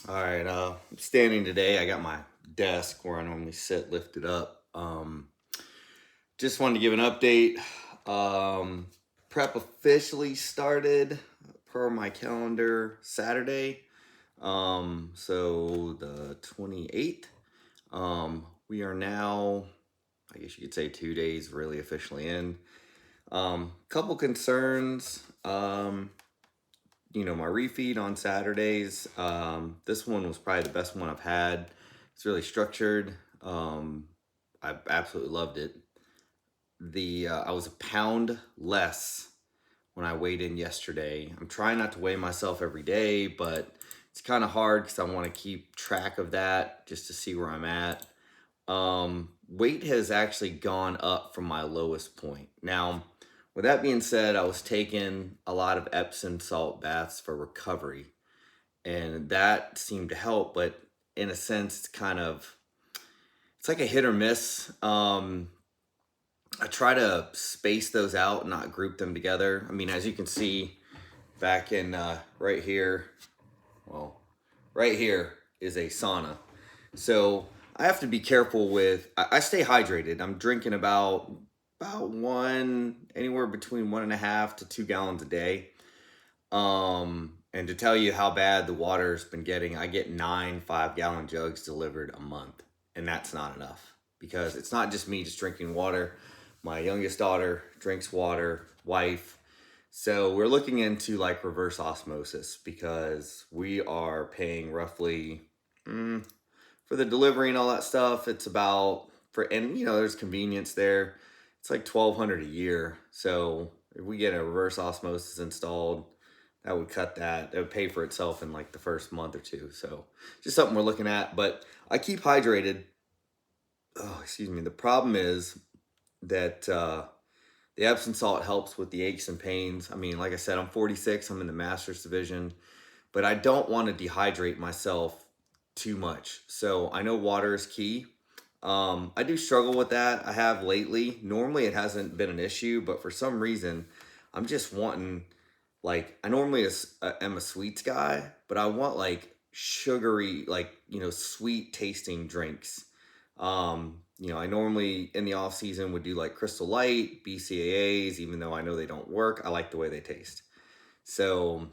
All right, I'm standing today. I got my desk where I normally sit lifted up. Just wanted to give an update. Um, Prep officially started per my calendar Saturday. So the 28th. We are now, I guess you could say, 2 days really officially in. Couple concerns. My refeed on Saturdays. This one was probably the best one I've had. It's really structured. I absolutely loved it. The I was a pound less when I weighed in yesterday. I'm trying not to weigh myself every day, but it's kind of hard because I want to keep track of that just to see where I'm at. Weight has actually gone up from my lowest point. Now, with that being said, I was taking a lot of Epsom salt baths for recovery, and that seemed to help. But in a sense, it's like a hit or miss. I try to space those out, not group them together. I mean, as you can see, back in right here, well, right here is a sauna. So I have to be careful with. I stay hydrated. I'm drinking about one anywhere between 1.5 to 2 gallons a day. And to tell you how bad the water's been getting, I get 9 5-gallon jugs delivered a month, and that's not enough because it's not just me just drinking water. My youngest daughter drinks water, wife. So we're looking into like reverse osmosis because we are paying roughly for the delivery and all that stuff. It's about for and there's convenience there. It's like 1,200 a year. So if we get a reverse osmosis installed, that would cut that. That would pay for itself in like the first month or two. So just something we're looking at. But I keep hydrated. Oh, excuse me. The problem is that the Epsom salt helps with the aches and pains. I mean, like I said, I'm 46. I'm in the master's division, but I don't want to dehydrate myself too much. So I know water is key. I do struggle with that. I have lately. Normally, it hasn't been an issue, but for some reason, I'm just wanting like I normally am a sweets guy, but I want like sugary, like sweet tasting drinks. I normally in the off season would do like Crystal Light, BCAAs, even though I know they don't work. I like the way they taste. So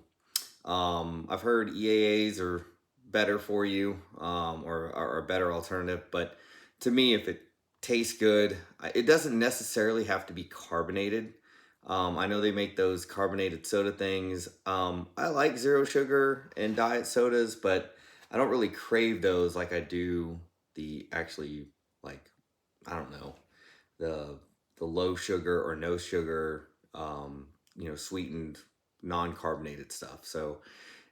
I've heard EAAs are better for you, or are a better alternative. But to me, if it tastes good, it doesn't necessarily have to be carbonated. I know they make those carbonated soda things. I like zero sugar and diet sodas, but I don't really crave those like I do the actually like I don't know the the low sugar or no sugar, sweetened non-carbonated stuff. So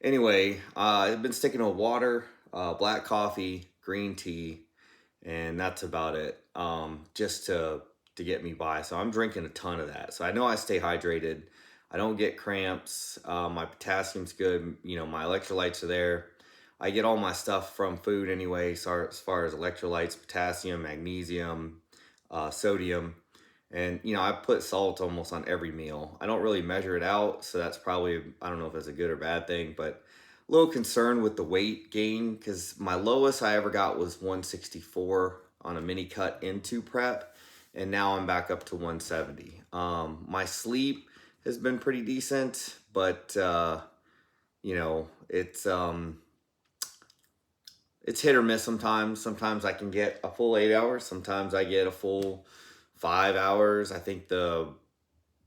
anyway, I've been sticking to water, black coffee, green tea, and that's about it. Just to get me by. So I'm drinking a ton of that. So I know I stay hydrated. I don't get cramps. My potassium's good. My electrolytes are there. I get all my stuff from food anyway. So as far as electrolytes, potassium, magnesium, sodium, and I put salt almost on every meal. I don't really measure it out, so that's probably I don't know if it's a good or bad thing, but a little concerned with the weight gain because my lowest I ever got was 164 on a mini cut into prep, and now I'm back up to 170. My sleep has been pretty decent, but it's hit or miss sometimes. Sometimes I can get a full 8 hours. Sometimes I get a full 5 hours. I think the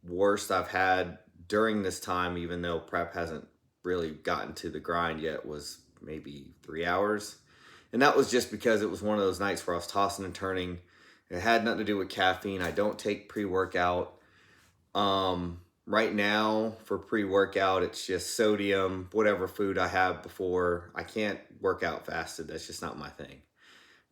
worst I've had during this time, even though prep hasn't really gotten to the grind yet, was maybe 3 hours. And that was just because it was one of those nights where I was tossing and turning. It had nothing to do with caffeine. I don't take pre workout. Right now, for pre workout, it's just sodium, whatever food I have before. I can't work out fasted. That's just not my thing.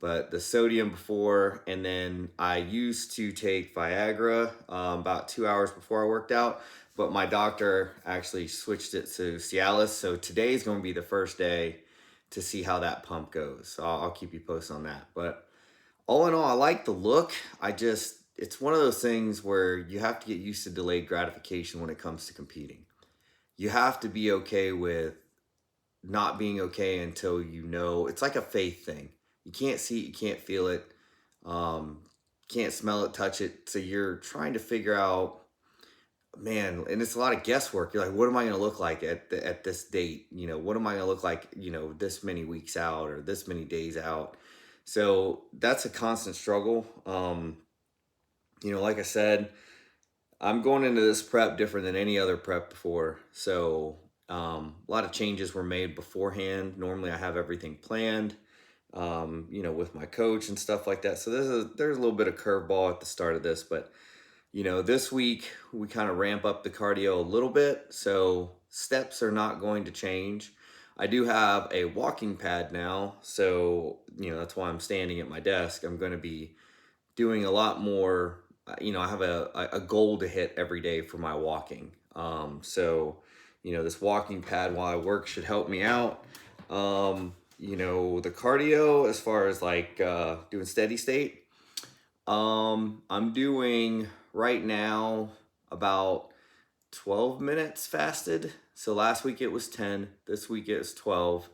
But the sodium before, and then I used to take Viagra about 2 hours before I worked out, but my doctor actually switched it to Cialis. So today is going to be the first day to see how that pump goes. So I'll keep you posted on that. But all in all, I like the look. It's one of those things where you have to get used to delayed gratification when it comes to competing. You have to be okay with not being okay until you know. It's like a faith thing. You can't see it, you can't feel it, um, can't smell it, touch it. So you're trying to figure out, man, and it's a lot of guesswork. You're like, what am I going to look like at this date? You know, what am I going to look like? You know, this many weeks out or this many days out. So that's a constant struggle. You know, like I said, I'm going into this prep different than any other prep before. So a lot of changes were made beforehand. Normally, I have everything planned, you know, with my coach and stuff like that. So there's a little bit of curveball at the start of this, but you know, this week we kind of ramp up the cardio a little bit. So steps are not going to change. I do have a walking pad now, so you know that's why I'm standing at my desk. I'm going to be doing a lot more. You know, I have a goal to hit every day for my walking. So, you know, this walking pad while I work should help me out. You know, the cardio as far as like doing steady state. I'm doing right now about 12 minutes fasted. So last week it was 10. This week it's 12,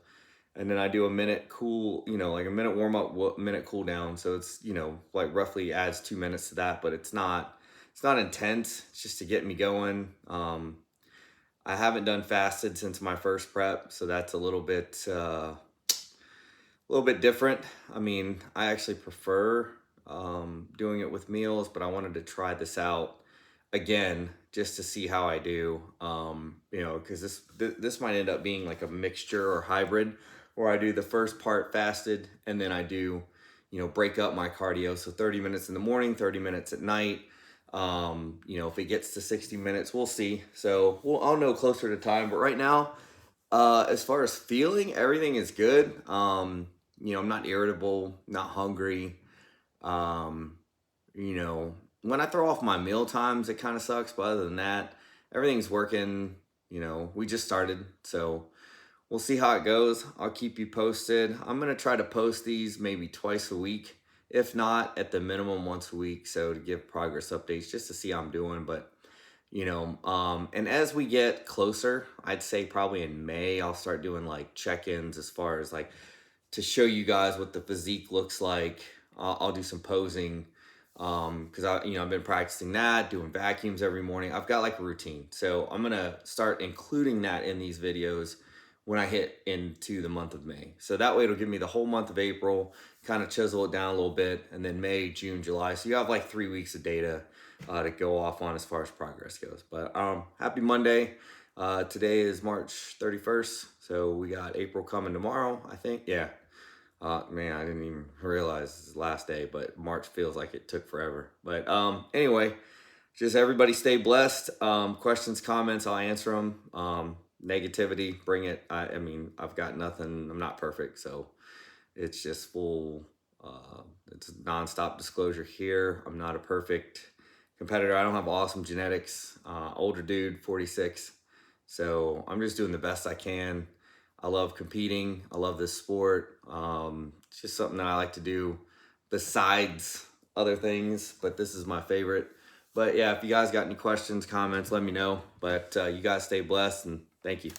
and then I do a minute cool, you know, like a minute warm up, minute cool down. So it's, you know, like roughly adds 2 minutes to that, but it's not intense. It's just to get me going. I haven't done fasted since my first prep, so that's a little bit different. I mean, I actually prefer doing it with meals, but I wanted to try this out again just to see how I do. You know, because this might end up being like a mixture or hybrid, where I do the first part fasted and then I do, you know, break up my cardio. So 30 minutes in the morning, 30 minutes at night. You know, if it gets to 60 minutes, we'll see. So I'll know closer to time. But right now, as far as feeling, everything is good. You know, I'm not irritable, not hungry. Um, you know, when I throw off my meal times, it kind of sucks. But other than that, everything's working. You know, we just started, so we'll see how it goes. I'll keep you posted. I'm gonna try to post these maybe twice a week, if not at the minimum once a week. So to give progress updates, just to see how I'm doing. But you know, and as we get closer, I'd say probably in May, I'll start doing like check-ins as far as like to show you guys what the physique looks like. I'll do some posing because I've been practicing that, doing vacuums every morning. I've got like a routine, so I'm gonna start including that in these videos when I hit into the month of May. So that way it'll give me the whole month of April, kind of chisel it down a little bit, and then May, June, July. So you have like 3 weeks of data to go off on as far as progress goes. But happy Monday. Today is March 31st, so we got April coming tomorrow, I think. Yeah. Man, I didn't even realize this is the last day, but March feels like it took forever. But anyway, just everybody stay blessed. Questions, comments, I'll answer them. Negativity, bring it. I mean, I've got nothing. I'm not perfect, so it's just full. It's nonstop disclosure here. I'm not a perfect competitor. I don't have awesome genetics. Older dude, 46. So I'm just doing the best I can. I love competing. I love this sport. It's just something that I like to do besides other things, but this is my favorite. But yeah, if you guys got any questions, comments, let me know. But you guys stay blessed and thank you.